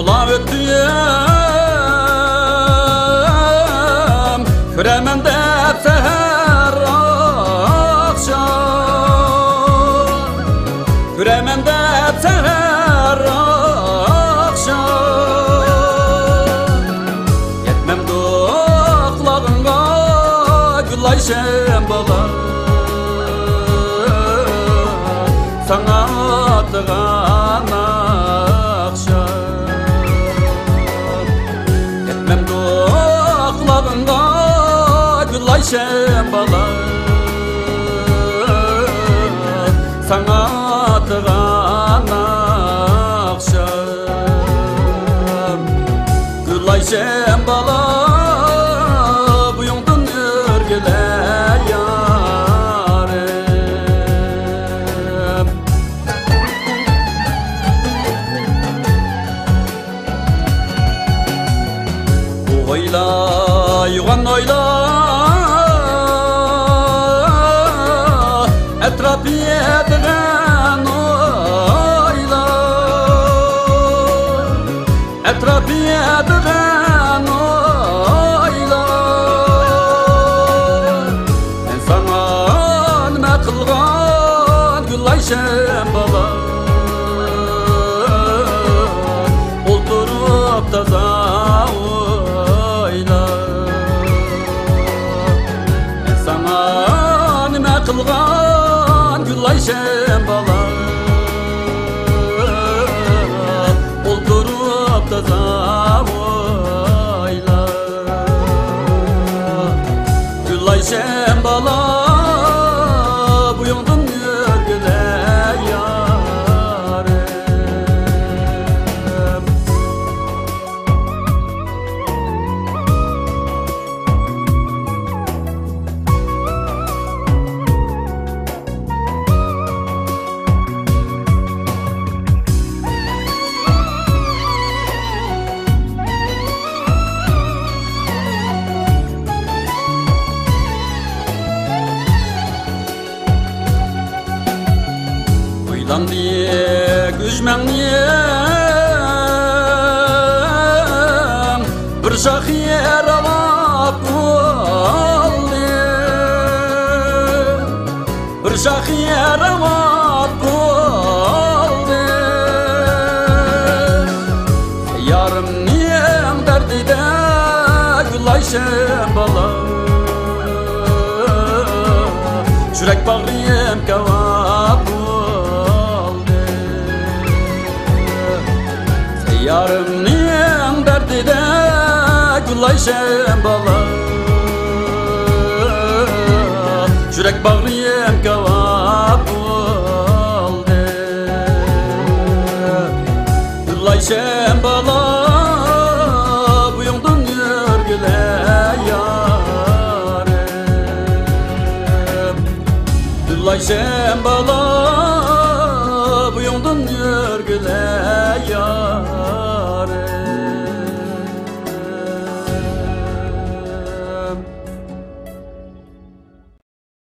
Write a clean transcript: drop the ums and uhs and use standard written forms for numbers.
Ola öttüyüm Küremen de seher akşam Küremen de seher akşam Yetmem doklağınga gül ayşem bala Sana atığan akşam Yetmem doklağınga gül ayşem bala Sana atığan akşam Gül ayşem bala buyundun örgüle yarem Oyla yugan oyla Etrafı yediren oyla Etrafı yediren oyla Ben sana nime kılgan gül ayşem bala Olturup taza oyla Ben sana nime kılgan gül ayşem bala Olturup taza oyla Gül ayşem bala buyundun örgüle yarem Uylan diye güzmenliyem Bir şahiyer alap oldu Bir şahiyer alap oldu Yarım niyem derdide gül ayşem bala Çürek bağrıyım kevap Yarım niyem derdide gül ayşem bala Çürek bağrıyım kevap